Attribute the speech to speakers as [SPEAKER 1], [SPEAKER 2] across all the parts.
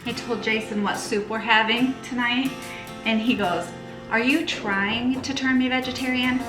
[SPEAKER 1] I told Jason what soup we're having tonight, and he goes, "Are you trying to turn me vegetarian?"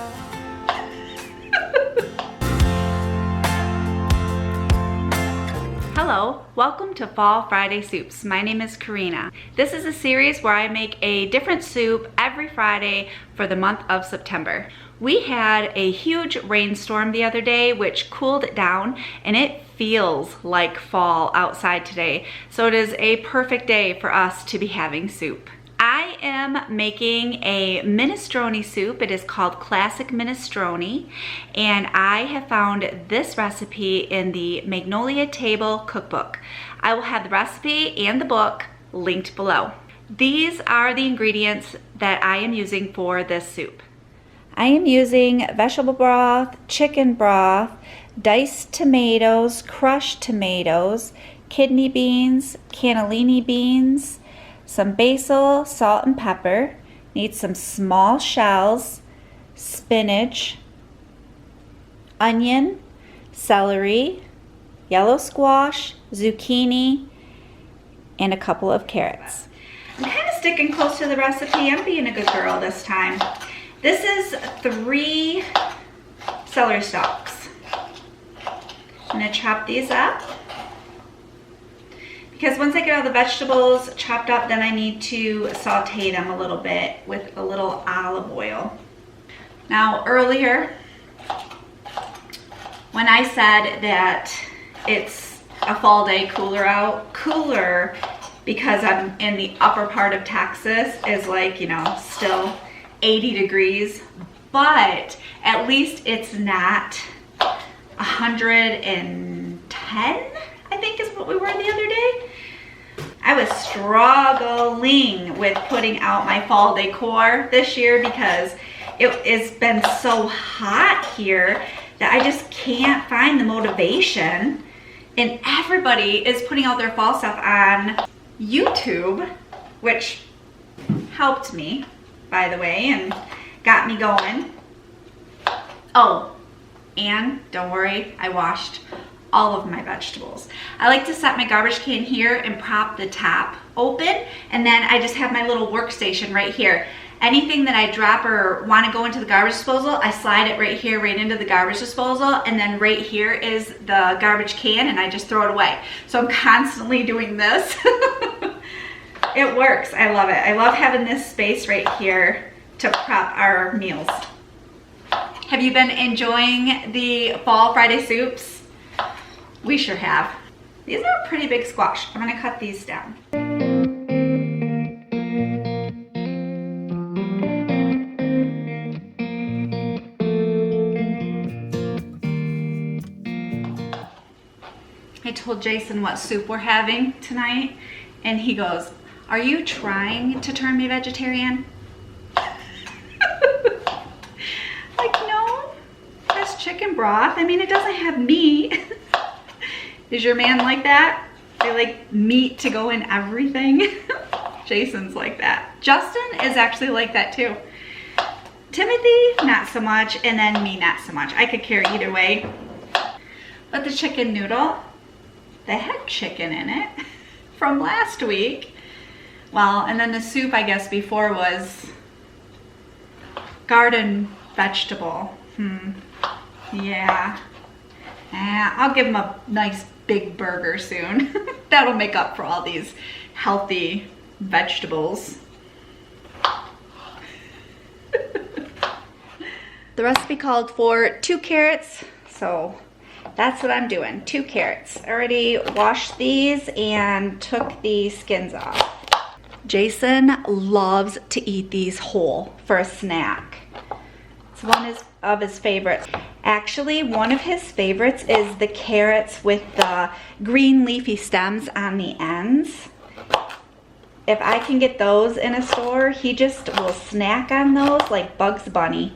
[SPEAKER 1] Hello, welcome to Fall Friday Soups. My name is Karina. This is a series where I make a different soup every Friday for the month of September. We had a huge rainstorm the other day, which cooled it down, and it feels like fall outside today. So it is a perfect day for us to be having soup. I am making a minestrone soup. It is called Classic Minestrone, and I have found this recipe in the Magnolia Table cookbook. I will have the recipe and the book linked below. These are the ingredients that I am using for this soup. I am using vegetable broth, chicken broth, diced tomatoes, crushed tomatoes, kidney beans, cannellini beans, some basil, salt and pepper. Need some small shells, spinach, onion, celery, yellow squash, zucchini, and a couple of carrots. I'm kind of sticking close to the recipe. I'm being a good girl this time. This is 3 celery stalks. I'm gonna chop these up, because once I get all the vegetables chopped up, then I need to saute them a little bit with a little olive oil. Now earlier, when I said that it's a fall day cooler because I'm in the upper part of Texas, is like, you know, still 80 degrees, but at least it's not 110, I think is what we were the other day. I was struggling with putting out my fall decor this year because it's been so hot here that I just can't find the motivation. And everybody is putting out their fall stuff on YouTube, which helped me, by the way, and got me going. Oh, and don't worry, I washed all of my vegetables. I like to set my garbage can here and prop the top open, and then I just have my little workstation right here. Anything that I drop or want to go into the garbage disposal, I slide it right here, right into the garbage disposal, and then right here is the garbage can, and I just throw it away. So I'm constantly doing this. It works. I love it. I love having this space right here to prep our meals. Have you been enjoying the Fall Friday soups? We sure have. These are a pretty big squash. I'm gonna cut these down. I told Jason what soup we're having tonight, and he goes, "Are you trying to turn me vegetarian?" Like, no, that's chicken broth. I mean, it doesn't have meat. Is your man like that? They like meat to go in everything. Jason's like that. Justin is actually like that too. Timothy, not so much, and then me, not so much. I could care either way. But the chicken noodle, they had chicken in it from last week. Well, and then the soup, I guess, before was garden vegetable. Yeah. I'll give him a nice big burger soon. That'll make up for all these healthy vegetables. The recipe called for 2 carrots, so that's what I'm doing. 2 carrots. I already washed these and took the skins off. Jason loves to eat these whole for a snack. It's one of his favorites. Actually, one of his favorites is the carrots with the green leafy stems on the ends. If I can get those in a store, he just will snack on those like Bugs Bunny.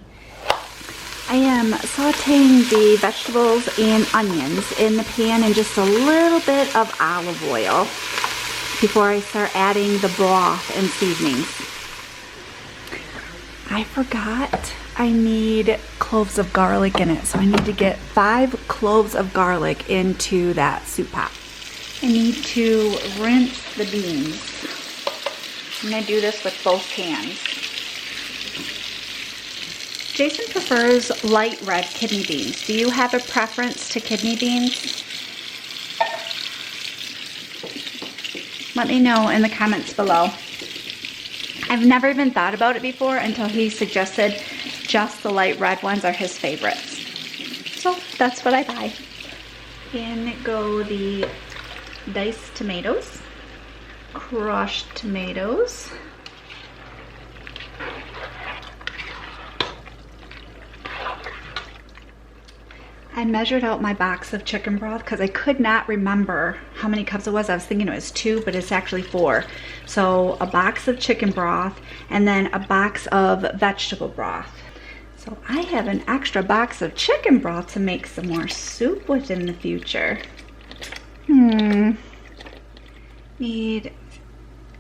[SPEAKER 1] I am sauteing the vegetables and onions in the pan in just a little bit of olive oil before I start adding the broth and seasonings. I forgot I need cloves of garlic in it, so I need to get 5 cloves of garlic into that soup pot. I need to rinse the beans. I'm gonna do this with both hands. Jason prefers light red kidney beans. Do you have a preference to kidney beans? Let me know in the comments below. I've never even thought about it before until he suggested just the light red ones are his favorites. So that's what I buy. In go the diced tomatoes, crushed tomatoes, I measured out my box of chicken broth because I could not remember how many cups it was. I was thinking it was 2, but it's actually 4. So a box of chicken broth and then a box of vegetable broth. So I have an extra box of chicken broth to make some more soup with in the future.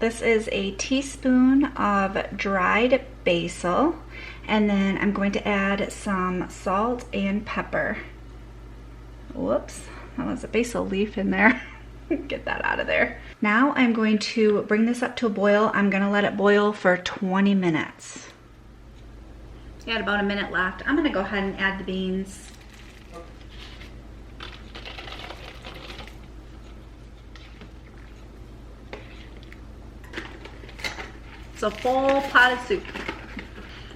[SPEAKER 1] This is a teaspoon of dried basil, and then I'm going to add some salt and pepper. Whoops, that was a basil leaf in there. Get that out of there. Now I'm going to bring this up to a boil. I'm gonna let it boil for 20 minutes. Got about a minute left. I'm gonna go ahead and add the beans. It's a full pot of soup.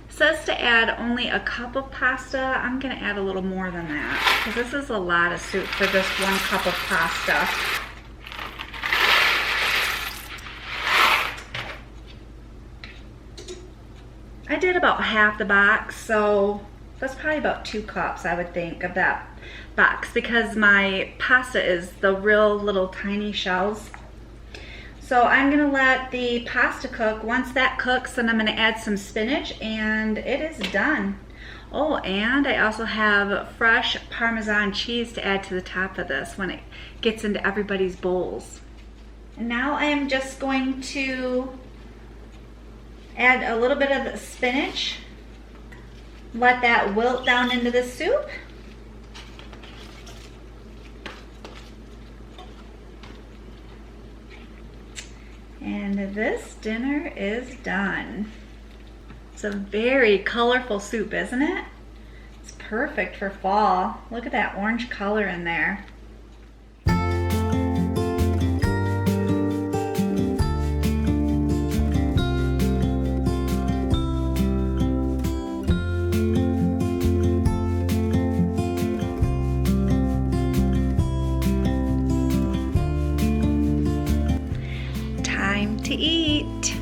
[SPEAKER 1] Says to add only a cup of pasta. I'm gonna add a little more than that because this is a lot of soup for just 1 cup of pasta. I did about half the box, so that's probably about 2 cups, I would think, of that box because my pasta is the real little tiny shells. So I'm gonna let the pasta cook. Once that cooks, then I'm gonna add some spinach and it is done. Oh, and I also have fresh Parmesan cheese to add to the top of this when it gets into everybody's bowls. And now I am just going to add a little bit of spinach. Let that wilt down into the soup. And this dinner is done. It's a very colorful soup, isn't it? It's perfect for fall. Look at that orange color in there. To eat.